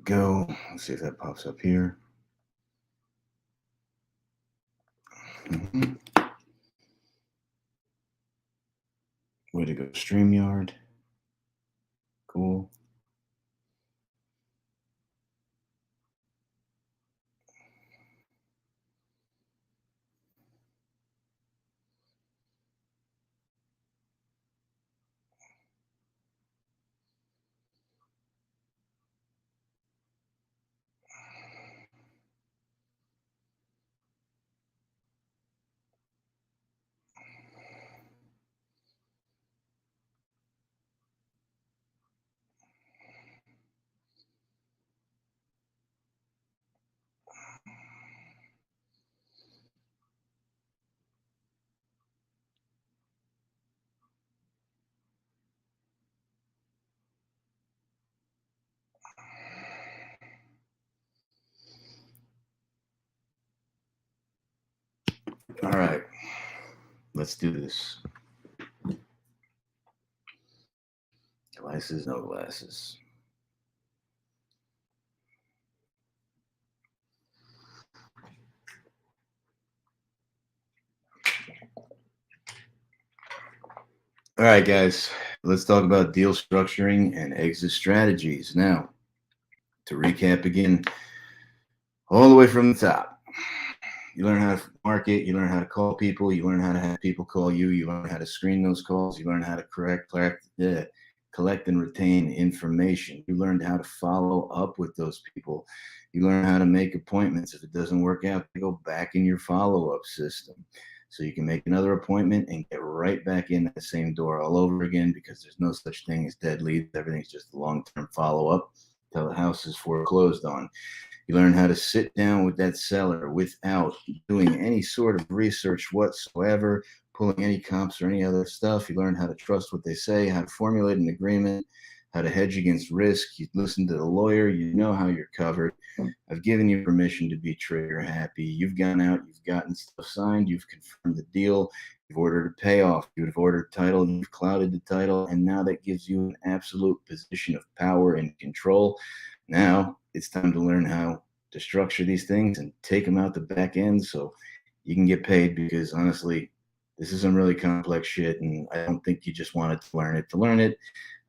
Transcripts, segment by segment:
go. Let's see if that pops up here. Way to go, StreamYard. Cool. All right. Let's do this. Glasses, no glasses. All right, guys. Let's talk about deal structuring and exit strategies. Now, to recap again, all the way from the top. You learn how to market, you learn how to call people, you learn how to have people call you, you learn how to screen those calls, you learn how to collect and retain information. You learned how to follow up with those people. You learn how to make appointments. If it doesn't work out, you go back in your follow-up system. So you can make another appointment and get right back in that same door all over again, because there's no such thing as dead leads. Everything's just a long-term follow-up till the house is foreclosed on. You learn how to sit down with that seller without doing any sort of research whatsoever, pulling any comps or any other stuff. You learn how to trust what they say, how to formulate an agreement, how to hedge against risk. You listen to the lawyer. You know how you're covered. I've given you permission to be trigger happy. You've gone out. You've gotten stuff signed. You've confirmed the deal. You've ordered a payoff. You've ordered title. You've clouded the title. And now that gives you an absolute position of power and control. Now it's time to learn how to structure these things and take them out the back end so you can get paid, because honestly, this is some really complex shit, and I don't think you just wanted to learn it to learn it.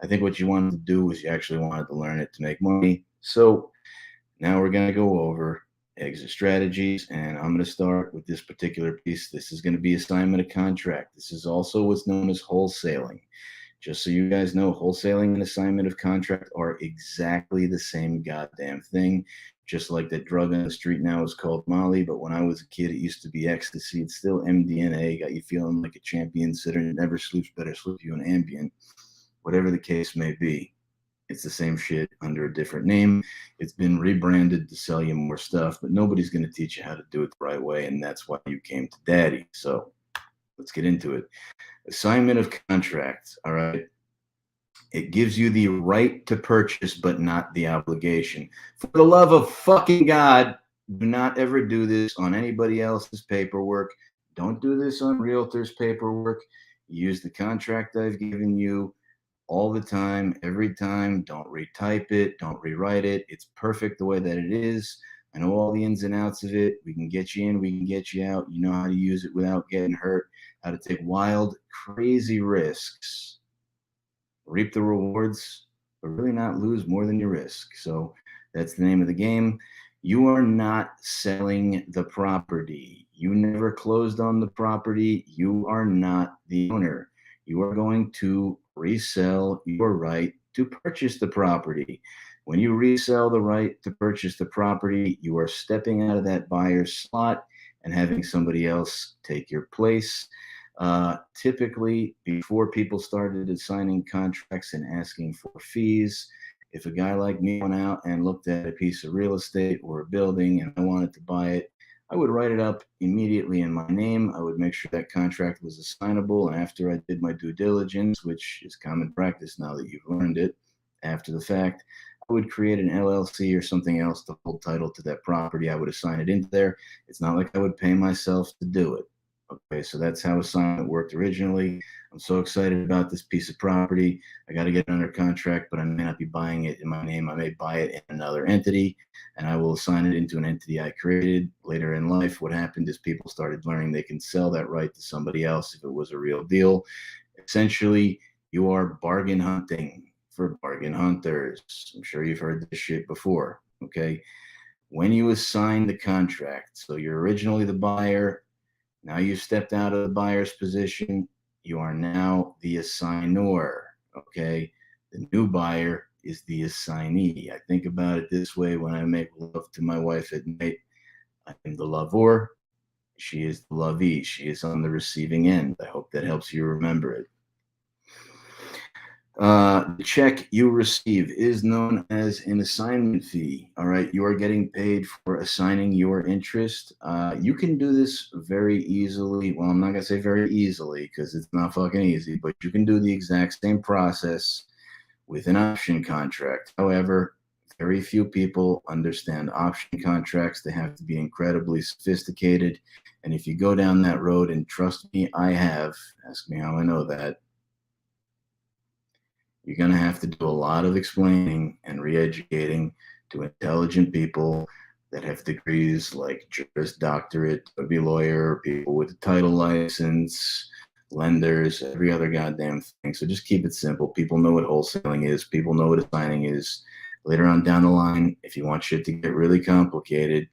I think what you wanted to do was you actually wanted to learn it to make money. So now we're going to go over exit strategies, and I'm going to start with this particular piece. This is going to be assignment of contract. This is also what's known as wholesaling. Just so you guys know, wholesaling and assignment of contract are exactly the same goddamn thing. Just like that drug on the street now is called Molly, but when I was a kid, it used to be ecstasy. It's still MDMA, got you feeling like a champion sitter. Never sleeps better, sleep you an Ambien. Whatever the case may be, it's the same shit under a different name. It's been rebranded to sell you more stuff, but nobody's going to teach you how to do it the right way, and that's why you came to Daddy. So let's get into it. Assignment of contract, all right? It gives you the right to purchase, but not the obligation. For the love of fucking God, do not ever do this on anybody else's paperwork. Don't do this on realtors' paperwork. Use the contract I've given you all the time, every time. Don't retype it. Don't rewrite it. It's perfect the way that it is. I know all the ins and outs of it. We can get you in. We can get you out. You know how to use it without getting hurt, how to take wild, crazy risks, reap the rewards, but really not lose more than you risk. So that's the name of the game. You are not selling the property. You never closed on the property. You are not the owner. You are going to resell your right to purchase the property. When you resell the right to purchase the property, you are stepping out of that buyer's slot and having somebody else take your place. Typically, before people started signing contracts and asking for fees, if a guy like me went out and looked at a piece of real estate or a building and I wanted to buy it, I would write it up immediately in my name. I would make sure that contract was assignable. And after I did my due diligence, which is common practice now that you've learned it after the fact, I would create an LLC or something else to hold title to that property. I would assign it into there. It's not like I would pay myself to do it. Okay, so that's how assignment worked originally. I'm so excited about this piece of property. I got to get it under contract, but I may not be buying it in my name. I may buy it in another entity, and I will assign it into an entity I created. Later in life, what happened is people started learning they can sell that right to somebody else if it was a real deal. Essentially, you are bargain hunting for bargain hunters. I'm sure you've heard this shit before. Okay, when you assign the contract, so you're originally the buyer. Now you've stepped out of the buyer's position. You are now the assignor. Okay. The new buyer is the assignee. I think about it this way: when I make love to my wife at night, I am the lover. She is the lovee. She is on the receiving end. I hope that helps you remember it. The check you receive is known as an assignment fee. All right. You are getting paid for assigning your interest. You can do this very easily. Well, I'm not going to say very easily because it's not fucking easy, but you can do the exact same process with an option contract. However, very few people understand option contracts. They have to be incredibly sophisticated. And if you go down that road, and trust me, I have, ask me how I know that, you're going to have to do a lot of explaining and re-educating to intelligent people that have degrees like Juris Doctorate, WB lawyer, people with a title license, lenders, every other goddamn thing. So just keep it simple. People know what wholesaling is. People know what assigning is. Later on down the line, if you want shit to get really complicated,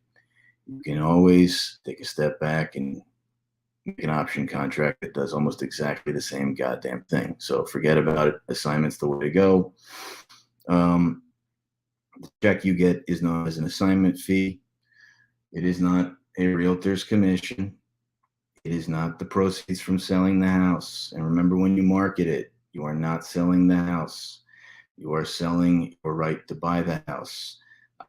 you can always take a step back and make an option contract that does almost exactly the same goddamn thing. So forget about it. Assignment's the way to go. The check you get is known as an assignment fee. It is not a realtor's commission. It is not the proceeds from selling the house. And remember, when you market it, you are not selling the house. You are selling your right to buy the house.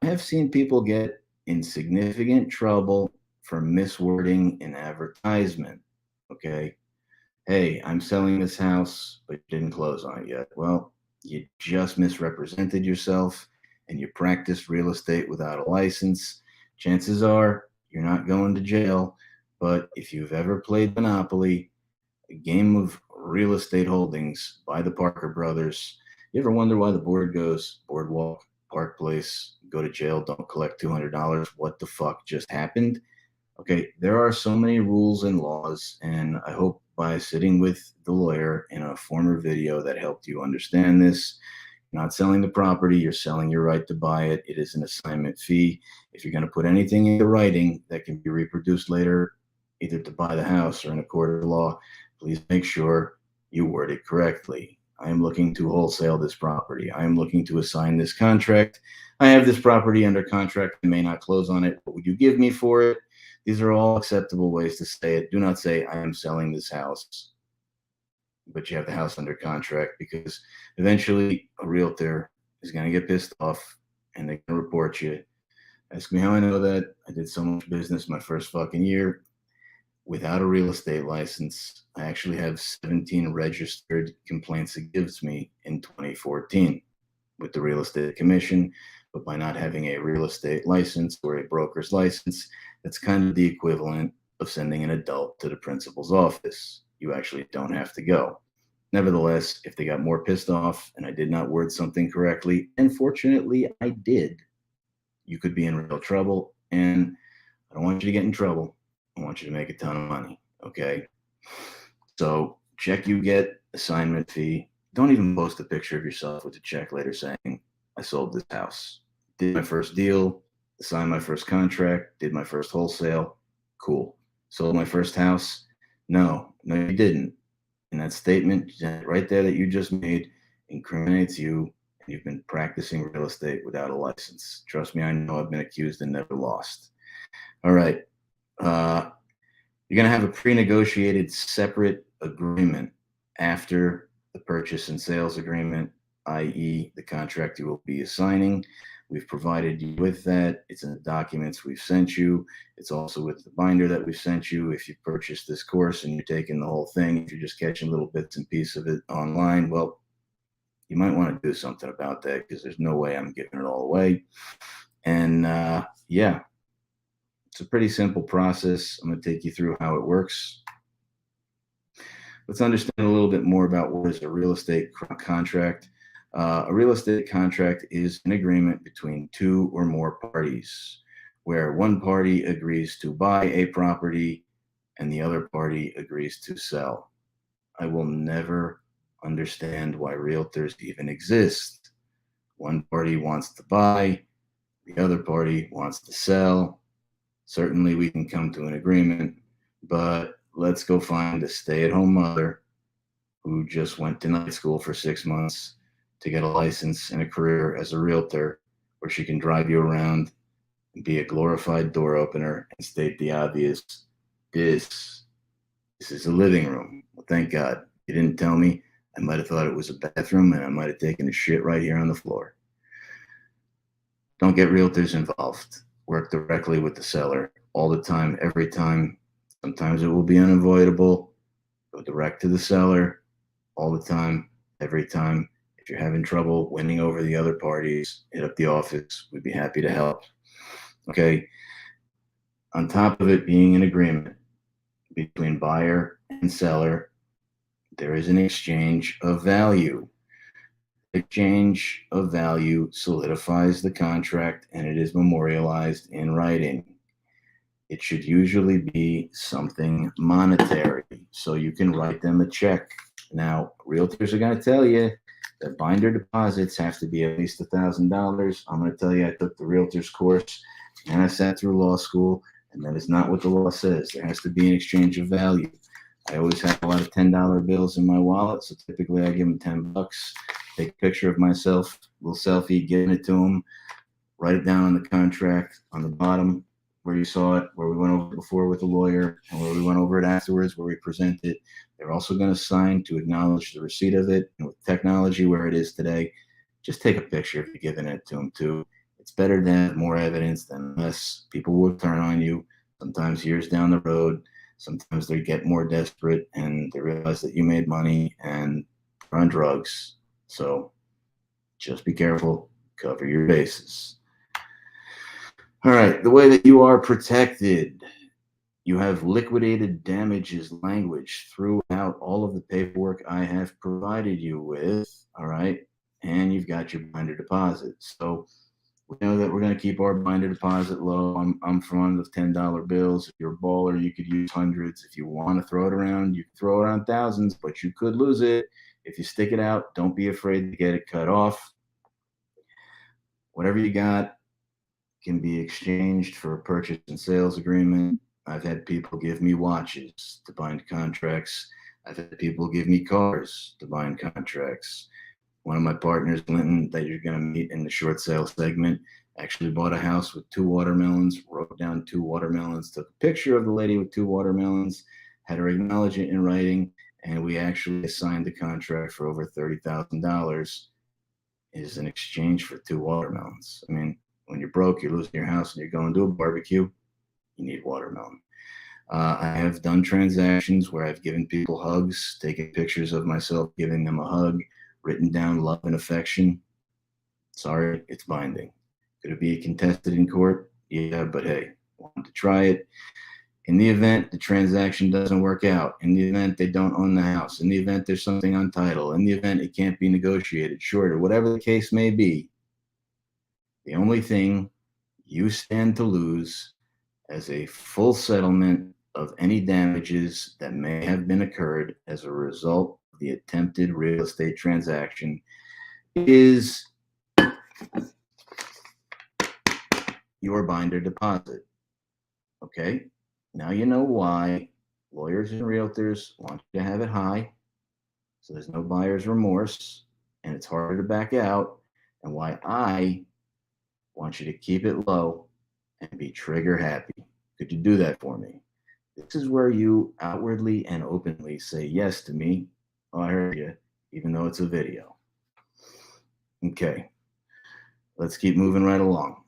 I have seen people get in significant trouble for miswording an advertisement. Okay. Hey, I'm selling this house, but you didn't close on it yet. Well, you just misrepresented yourself and you practiced real estate without a license. Chances are you're not going to jail. But if you've ever played Monopoly, a game of real estate holdings by the Parker brothers, you ever wonder why the board goes Boardwalk, Park Place, go to jail, don't collect $200? What the fuck just happened? Okay, there are so many rules and laws, and I hope by sitting with the lawyer in a former video that helped you understand this. You're not selling the property, you're selling your right to buy it. It is an assignment fee. If you're going to put anything into writing that can be reproduced later, either to buy the house or in a court of law, please make sure you word it correctly. I am looking to wholesale this property. I am looking to assign this contract. I have this property under contract. I may not close on it. What would you give me for it? These are all acceptable ways to say it. Do not say, I am selling this house, but you have the house under contract, because eventually a realtor is going to get pissed off and they're going to report you. Ask me how I know that. I did so much business my first fucking year without a real estate license. I actually have 17 registered complaints against me in 2014 with the real estate commission. But by not having a real estate license or a broker's license, that's kind of the equivalent of sending an adult to the principal's office. You actually don't have to go. Nevertheless, if they got more pissed off and I did not word something correctly, and fortunately I did, you could be in real trouble. And I don't want you to get in trouble. I want you to make a ton of money. Okay. So check you get, assignment fee. Don't even post a picture of yourself with a check later saying, I sold this house. Did my first deal, signed my first contract, did my first wholesale. Cool. Sold my first house. No, you didn't. And that statement right there that you just made incriminates you, and you've been practicing real estate without a license. Trust me, I know. I've been accused and never lost. All right. You're going to have a pre-negotiated separate agreement after the purchase and sales agreement, i.e. the contract you will be assigning. We've provided you with that. It's in the documents we've sent you. It's also with the binder that we've sent you. If you purchased this course and you're taking the whole thing, if you're just catching little bits and pieces of it online, well, you might want to do something about that, because there's no way I'm giving it all away. And yeah, it's a pretty simple process. I'm going to take you through how it works. let's understand a little bit more about what is a real estate contract. A real estate contract is an agreement between two or more parties where one party agrees to buy a property and the other party agrees to sell. I will never understand why realtors even exist. One party wants to buy, the other party wants to sell. Certainly, we can come to an agreement, but let's go find a stay at home mother who just went to night school for 6 months to get a license and a career as a realtor where she can drive you around and be a glorified door opener and state the obvious. This, this is a living room. Well, thank God. You didn't tell me. I might have thought it was a bathroom and I might have taken a shit right here on the floor. Don't get realtors involved. Work directly with the seller all the time, every time. Sometimes it will be unavoidable. Go direct to the seller all the time, every time. If you're having trouble winning over the other parties, hit up the office. We'd be happy to help. Okay. On top of it being an agreement between buyer and seller, there is an exchange of value. Exchange of value solidifies the contract and it is memorialized in writing. It should usually be something monetary, so you can write them a check. Now, realtors are going to tell you that binder deposits have to be at least $1,000. I'm going to tell you I took the realtor's course and I sat through law school, and that is not what the law says. There has to be an exchange of value. I always have a lot of $10 bills in my wallet, so typically I give them $10, take a picture of myself, little selfie, giving it to them, write it down on the contract on the bottom where you saw it, where we went over it before with the lawyer, and where we went over it afterwards, where we present it. They're also going to sign to acknowledge the receipt of it. And with technology where it is today, just take a picture if you're giving it to them too. It's better to have more evidence than less. People will turn on you sometimes years down the road. Sometimes they get more desperate and they realize that you made money and they're on drugs. So just be careful, cover your bases. All right, the way that you are protected, you have liquidated damages language throughout all of the paperwork I have provided you with, all right? And you've got your binder deposit. So we know that we're going to keep our binder deposit low. I'm fond of $10 bills. If you're a baller, you could use hundreds. If you want to throw it around, you can throw it around thousands, but you could lose it. If you stick it out, don't be afraid to get it cut off. Whatever you got can be exchanged for a purchase and sales agreement. I've had people give me watches to bind contracts. I've had people give me cars to bind contracts. One of my partners, Linton, that you're going to meet in the short sale segment, actually bought a house with 2 watermelons, wrote down 2 watermelons, took a picture of the lady with 2 watermelons, had her acknowledge it in writing, and we actually signed the contract for over $30,000 is in exchange for 2 watermelons. I mean, when you're broke, you're losing your house, and you're going to a barbecue, you need watermelon. I have done transactions where I've given people hugs, taken pictures of myself giving them a hug, written down love and affection. Sorry, it's binding. Could it be contested in court? Yeah, but hey, wanted to try it. In the event the transaction doesn't work out, in the event they don't own the house, in the event there's something untitled, in the event it can't be negotiated, shorter, whatever the case may be, the only thing you stand to lose as a full settlement of any damages that may have been occurred as a result of the attempted real estate transaction is your binder deposit. Okay? Now you know why lawyers and realtors want you to have it high, so there's no buyer's remorse, and it's harder to back out, and why I want you to keep it low and be trigger happy. Could you do that for me? This is where you outwardly and openly say yes to me. Oh, I heard you, even though it's a video. Okay, let's keep moving right along.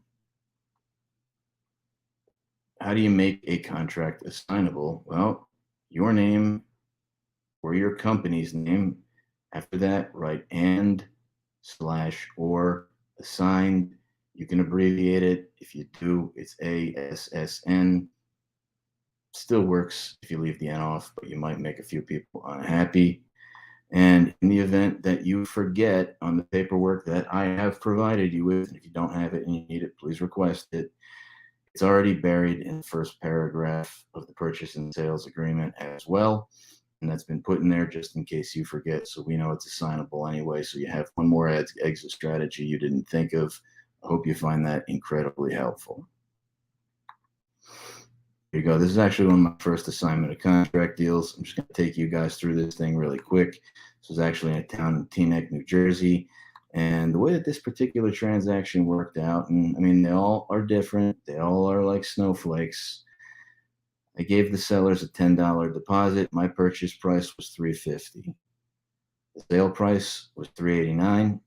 How do you make a contract assignable? Well, your name or your company's name. After that, write and/or assigned. You can abbreviate it. If you do, it's ASSN. Still works if you leave the N off, but you might make a few people unhappy. And in the event that you forget on the paperwork that I have provided you with, if you don't have it and you need it, please request it. It's already buried in the first paragraph of the purchase and sales agreement as well. And that's been put in there just in case you forget. So we know it's assignable anyway. So you have one more exit strategy you didn't think of. I hope you find that incredibly helpful. Here you go. This is actually one of my first assignment of contract deals. I'm just going to take you guys through this thing really quick. This was actually in a town in Teaneck, New Jersey. And the way that this particular transaction worked out, and I mean, they all are different. They all are like snowflakes. I gave the sellers a $10 deposit. My purchase price was $350. The sale price was $389.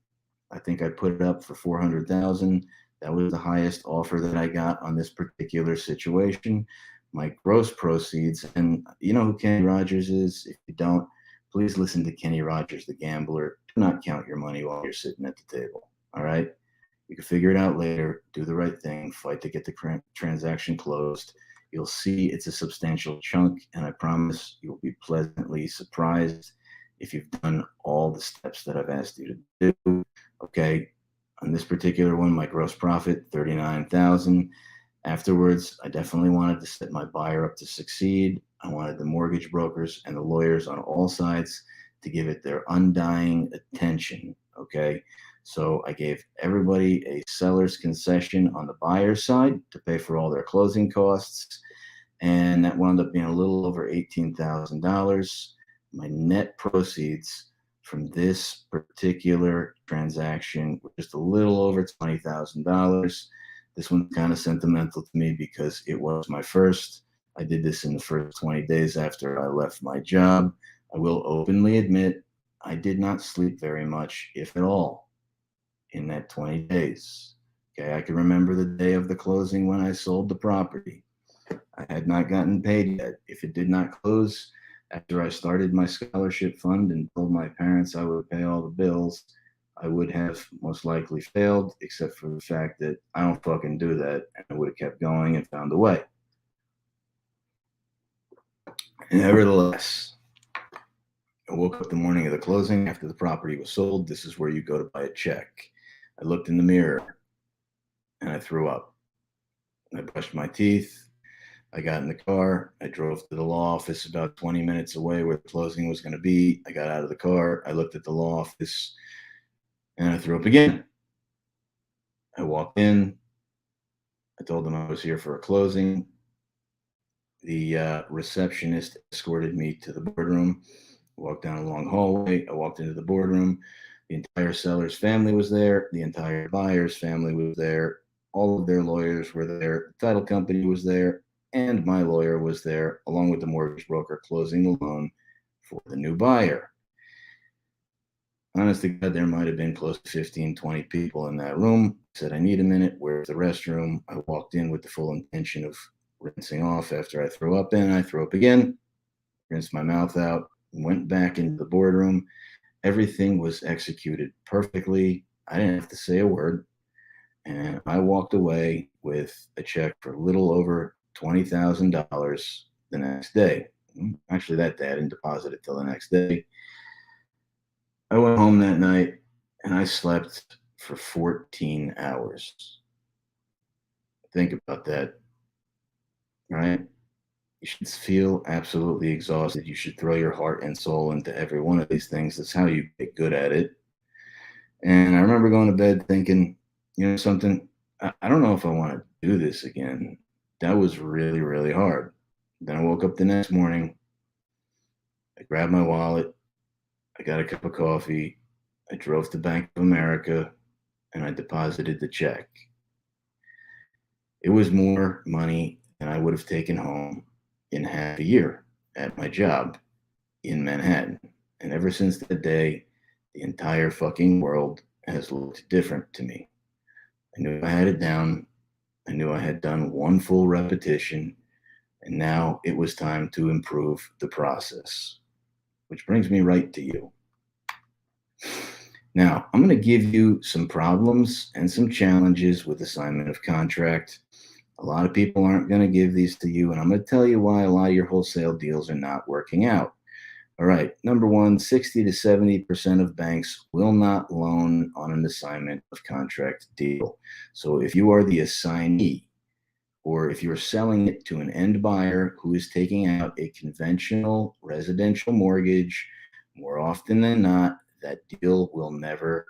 I think I put it up for $400,000. That was the highest offer that I got on this particular situation. My gross proceeds, and you know who Kenny Rogers is? If you don't, please listen to Kenny Rogers, the gambler. Do not count your money while you're sitting at the table. All right? You can figure it out later. Do the right thing. Fight to get the transaction closed. You'll see it's a substantial chunk, and I promise you'll be pleasantly surprised if you've done all the steps that I've asked you to do. Okay, on this particular one, my gross profit, $39,000. Afterwards, I definitely wanted to set my buyer up to succeed. I wanted the mortgage brokers and the lawyers on all sides to give it their undying attention. Okay, so I gave everybody a seller's concession on the buyer's side to pay for all their closing costs, and that wound up being a little over $18,000. My net proceeds from this particular transaction were just a little over $20,000. This one's kind of sentimental to me because it was my first. I did this in the first 20 days after I left my job. I will openly admit I did not sleep very much, if at all, in that 20 days. Okay, I can remember the day of the closing when I sold the property. I had not gotten paid yet. If it did not close after I started my scholarship fund and told my parents I would pay all the bills, I would have most likely failed, except for the fact that I don't fucking do that, and I would have kept going and found a way. Nevertheless, I woke up the morning of the closing after the property was sold. This is where you go to buy a check. I looked in the mirror and I threw up. I brushed my teeth. I got in the car. I drove to the law office about 20 minutes away where the closing was going to be. I got out of the car. I looked at the law office and I threw up again. I walked in. I told them I was here for a closing. The receptionist escorted me to the boardroom. I walked down a long hallway. I walked into the boardroom. The entire seller's family was there. The entire buyer's family was there. All of their lawyers were there. The title company was there. And my lawyer was there, along with the mortgage broker closing the loan for the new buyer. Honest to God, there might have been close to 15, 20 people in that room. I said, I need a minute. Where's the restroom? I walked in with the full intention of rinsing off after I threw up in. I threw up again, rinsed my mouth out, went back into the boardroom. Everything was executed perfectly. I didn't have to say a word. And I walked away with a check for a little over $20,000 the next day. Actually, that day I didn't deposit it till the next day. I went home that night and I slept for 14 hours. Think about that, right? You should feel absolutely exhausted. You should throw your heart and soul into every one of these things. That's how you get good at it. And I remember going to bed thinking, you know something, I don't know if I want to do this again. That was really, really hard. Then I woke up the next morning. I grabbed my wallet. I got a cup of coffee. I drove to Bank of America and I deposited the check. It was more money than I would have taken home in half a year at my job in Manhattan. And ever since that day, the entire fucking world has looked different to me. I knew I had it down. I knew I had done one full repetition, and now it was time to improve the process, which brings me right to you. Now, I'm going to give you some problems and some challenges with assignment of contract. A lot of people aren't going to give these to you, and I'm going to tell you why a lot of your wholesale deals are not working out. All right. Number one, 60 to 70% of banks will not loan on an assignment of contract deal. So if you are the assignee, or if you're selling it to an end buyer who is taking out a conventional residential mortgage, more often than not, that deal will never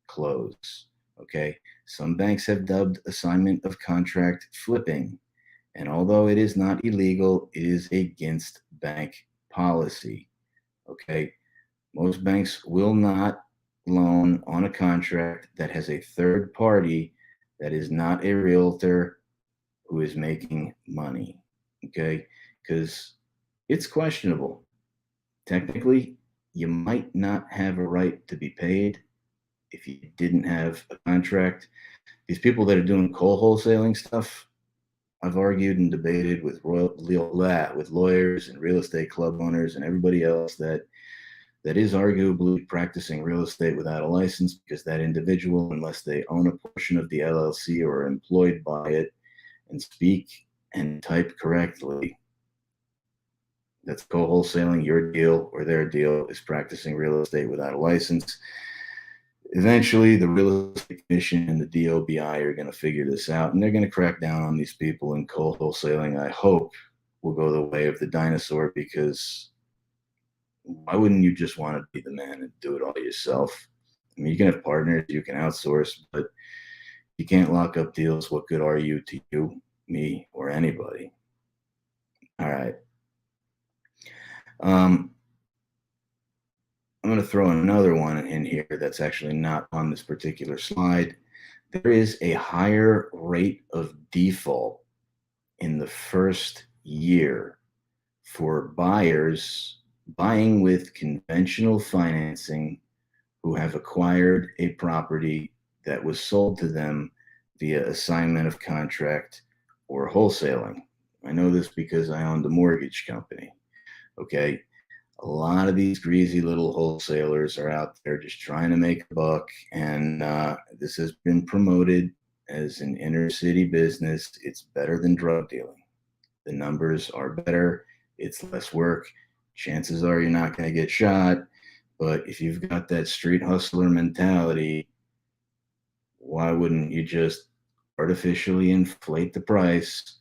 close. Okay. Some banks have dubbed assignment of contract flipping. And although it is not illegal, it is against bank policy. Okay. Most banks will not loan on a contract that has a third party that is not a realtor who is making money. Okay. Because it's questionable. Technically, you might not have a right to be paid if you didn't have a contract. These people that are doing coal wholesaling stuff, I've argued and debated with lawyers and real estate club owners and everybody else that is arguably practicing real estate without a license, because that individual, unless they own a portion of the LLC or are employed by it and speak and type correctly, that's co-wholesaling. Your deal or their deal is practicing real estate without a license. Eventually, the Real Estate Commission and the DOBI are going to figure this out, and they're going to crack down on these people. And co-wholesaling, I hope, will go the way of the dinosaur, because why wouldn't you just want to be the man and do it all yourself? I mean, you can have partners, you can outsource, but you can't lock up deals. What good are you to you, me, or anybody? All right. I'm going to throw another one in here that's actually not on this particular slide. There is a higher rate of default in the first year for buyers buying with conventional financing who have acquired a property that was sold to them via assignment of contract or wholesaling. I know this because I owned a mortgage company. Okay. A lot of these greasy little wholesalers are out there just trying to make a buck. And this has been promoted as an inner city business. It's better than drug dealing. The numbers are better. It's less work. Chances are you're not going to get shot. But if you've got that street hustler mentality, why wouldn't you just artificially inflate the price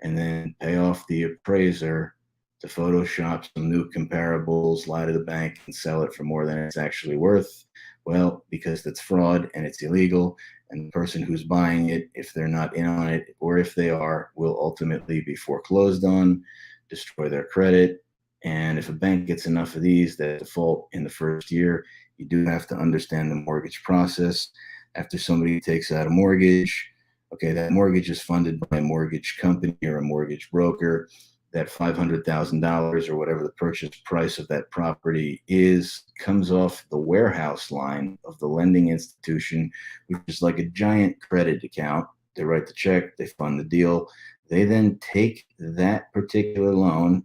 and then pay off the appraiser to Photoshop some new comparables, lie to the bank, and sell it for more than it's actually worth? Well, because that's fraud and it's illegal. And the person who's buying it, if they're not in on it, or if they are, will ultimately be foreclosed on, destroy their credit. And if a bank gets enough of these that default in the first year, you do have to understand the mortgage process. After somebody takes out a mortgage, okay, that mortgage is funded by a mortgage company or a mortgage broker. That $500,000 or whatever the purchase price of that property is comes off the warehouse line of the lending institution, which is like a giant credit account. They write the check, they fund the deal. They then take that particular loan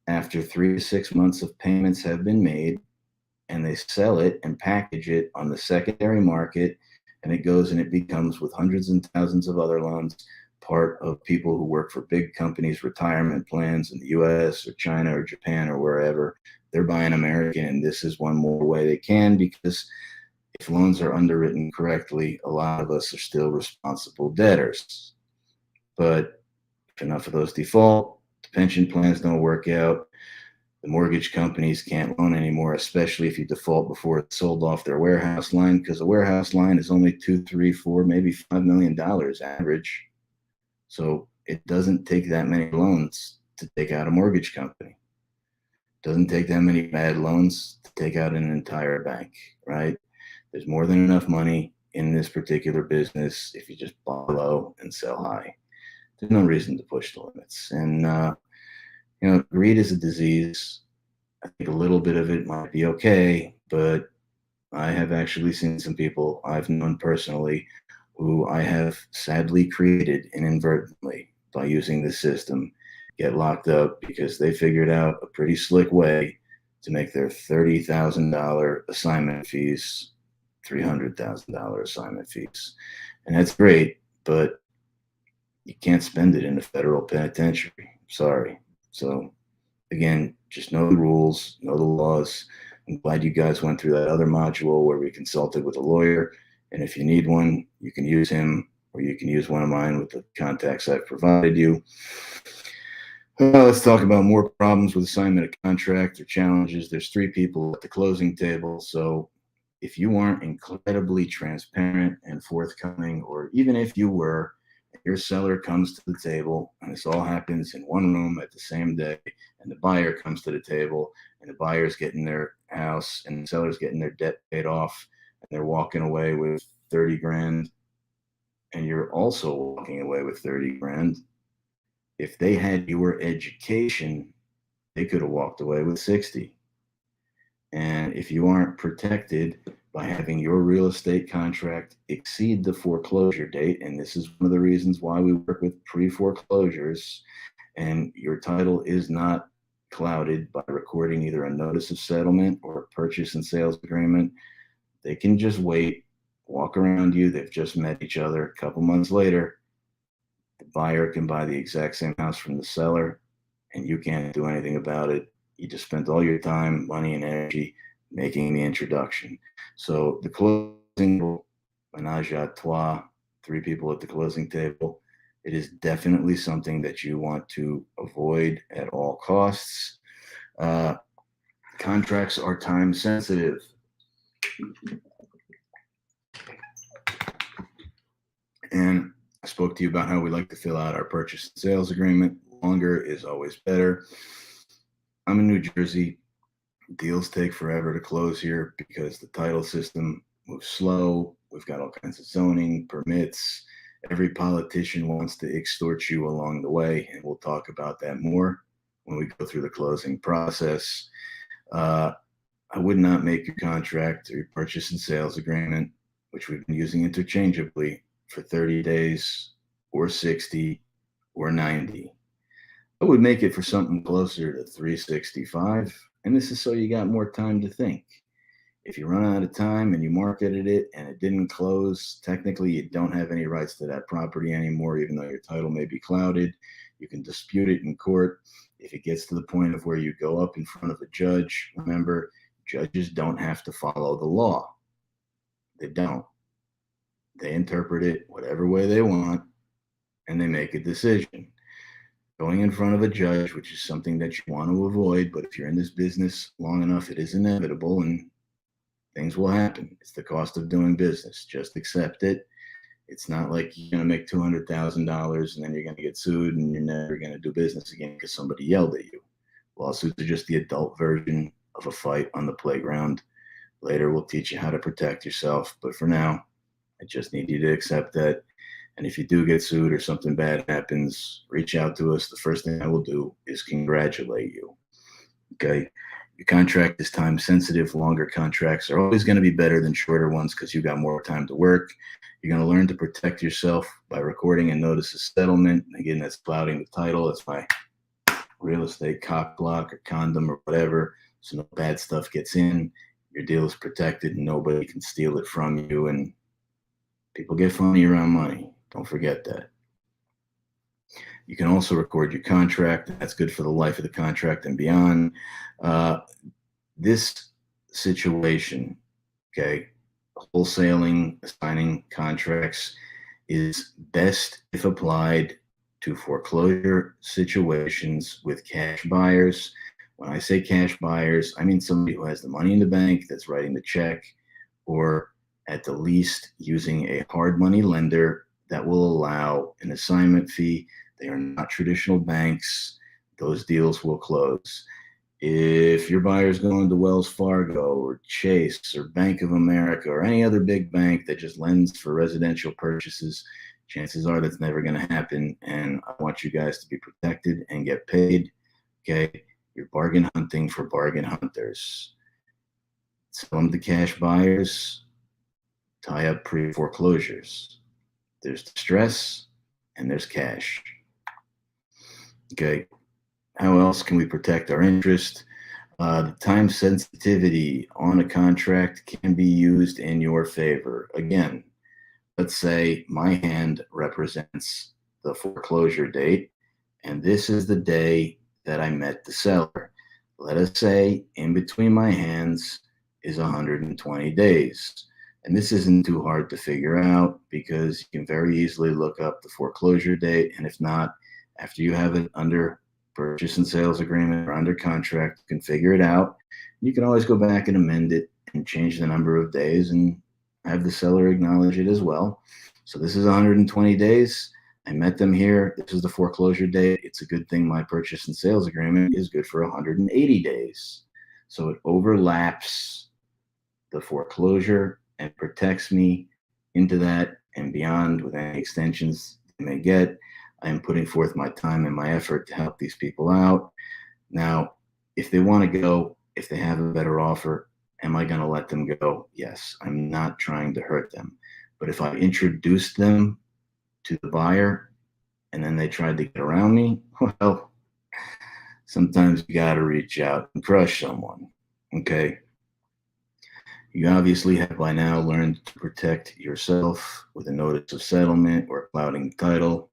after 3 to 6 months of payments have been made, and they sell it and package it on the secondary market, and it goes and it becomes, with hundreds and thousands of other loans, part of people who work for big companies' retirement plans in the US or China or Japan or wherever. They're buying American, and this is one more way they can, because if loans are underwritten correctly, a lot of us are still responsible debtors. But if enough of those default, the pension plans don't work out, the mortgage companies can't loan anymore, especially if you default before it's sold off their warehouse line, because a warehouse line is only $2, $3, $4, maybe $5 million average. So it doesn't take that many loans to take out a mortgage company. It doesn't take that many bad loans to take out an entire bank, right? There's more than enough money in this particular business if you just buy low and sell high. There's no reason to push the limits. And, greed is a disease. I think a little bit of it might be okay, but I have actually seen some people I've known personally who I have sadly created inadvertently by using this system get locked up because they figured out a pretty slick way to make their $30,000 assignment fees $300,000 assignment fees. And that's great, but you can't spend it in a federal penitentiary. Sorry. So again, just know the rules, know the laws. I'm glad you guys went through that other module where we consulted with a lawyer. And if you need one, you can use him or you can use one of mine with the contacts I've provided you. Let's talk about more problems with assignment of contract or challenges. There's 3 people at the closing table. So if you aren't incredibly transparent and forthcoming, or even if you were, your seller comes to the table and this all happens in one room at the same day, and the buyer comes to the table and the buyer's getting their house and the seller's getting their debt paid off and they're walking away with 30 grand and you're also walking away with 30 grand. If they had your education, they could have walked away with 60. And if you aren't protected by having your real estate contract exceed the foreclosure date, and this is one of the reasons why we work with pre-foreclosures, and your title is not clouded by recording either a notice of settlement or a purchase and sales agreement, they can just wait, walk around you. They've just met each other. A couple months later, the buyer can buy the exact same house from the seller, and you can't do anything about it. You just spent all your time, money, and energy making the introduction. So the closing, menage a trois, 3 people at the closing table, it is definitely something that you want to avoid at all costs. Contracts are time sensitive. And I spoke to you about how we like to fill out our purchase and sales agreement. Longer is always better. I'm in New Jersey. Deals take forever to close here because the title system moves slow. We've got all kinds of zoning, permits. Every politician wants to extort you along the way, and we'll talk about that more when we go through the closing process. I would not make your contract or your purchase and sales agreement, which we've been using interchangeably, for 30 days or 60 or 90. I would make it for something closer to 365. And this is so you got more time to think. If you run out of time and you marketed it and it didn't close, technically you don't have any rights to that property anymore, even though your title may be clouded. You can dispute it in court. If it gets to the point of where you go up in front of a judge, remember, judges don't have to follow the law. They don't. They interpret it whatever way they want, and they make a decision. Going in front of a judge, which is something that you want to avoid, but if you're in this business long enough, it is inevitable and things will happen. It's the cost of doing business. Just accept it. It's not like you're going to make $200,000 and then you're going to get sued and you're never going to do business again because somebody yelled at you. Lawsuits are just the adult version of a fight on the playground. Later, we'll teach you how to protect yourself. But for now, I just need you to accept that. And if you do get sued or something bad happens, reach out to us. The first thing I will do is congratulate you. Okay. Your contract is time sensitive. Longer contracts are always going to be better than shorter ones because you got more time to work. You're going to learn to protect yourself by recording a notice of settlement. Again, that's clouding the title. That's my real estate cock block or condom or whatever. So no bad stuff gets in. Your deal is protected and nobody can steal it from you. And people get funny around money. Don't forget that. You can also record your contract. That's good for the life of the contract and beyond. This situation, okay, wholesaling, assigning contracts is best if applied to foreclosure situations with cash buyers. When I say cash buyers, I mean somebody who has the money in the bank that's writing the check, or at the least using a hard money lender that will allow an assignment fee. They are not traditional banks. Those deals will close. If your buyer's going to Wells Fargo or Chase or Bank of America or any other big bank that just lends for residential purchases, chances are that's never going to happen. And I want you guys to be protected and get paid. Okay. You're bargain hunting for bargain hunters. Sell them to cash buyers, tie up pre-foreclosures. There's distress and there's cash. Okay. How else can we protect our interest? The time sensitivity on a contract can be used in your favor. Again, let's say my hand represents the foreclosure date, and this is the day that I met the seller. Let us say in between my hands is 120 days. And this isn't too hard to figure out because you can very easily look up the foreclosure date. And if not, after you have it under purchase and sales agreement or under contract, you can figure it out. You can always go back and amend it and change the number of days and have the seller acknowledge it as well. So this is 120 days. I met them here. This is the foreclosure date. It's a good thing my purchase and sales agreement is good for 180 days. So it overlaps the foreclosure and protects me into that and beyond with any extensions they may get. I am putting forth my time and my effort to help these people out. Now, if they want to go, if they have a better offer, am I going to let them go? Yes, I'm not trying to hurt them. But if I introduced them to the buyer and then they tried to get around me, well, sometimes you got to reach out and crush someone. Okay. You obviously have by now learned to protect yourself with a notice of settlement or clouding title.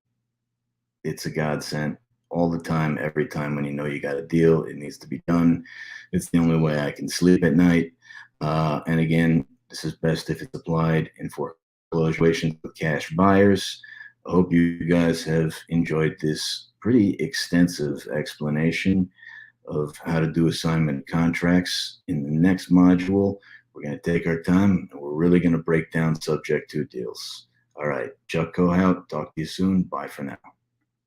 It's a godsend all the time, every time when you know you got a deal, it needs to be done. It's the only way I can sleep at night. And again, this is best if it's applied in foreclosure situations with cash buyers. I hope you guys have enjoyed this pretty extensive explanation of how to do assignment contracts. In the next module, we're going to take our time and we're really going to break down subject to deals. All right, Chuck Cohout, talk to you soon. Bye for now.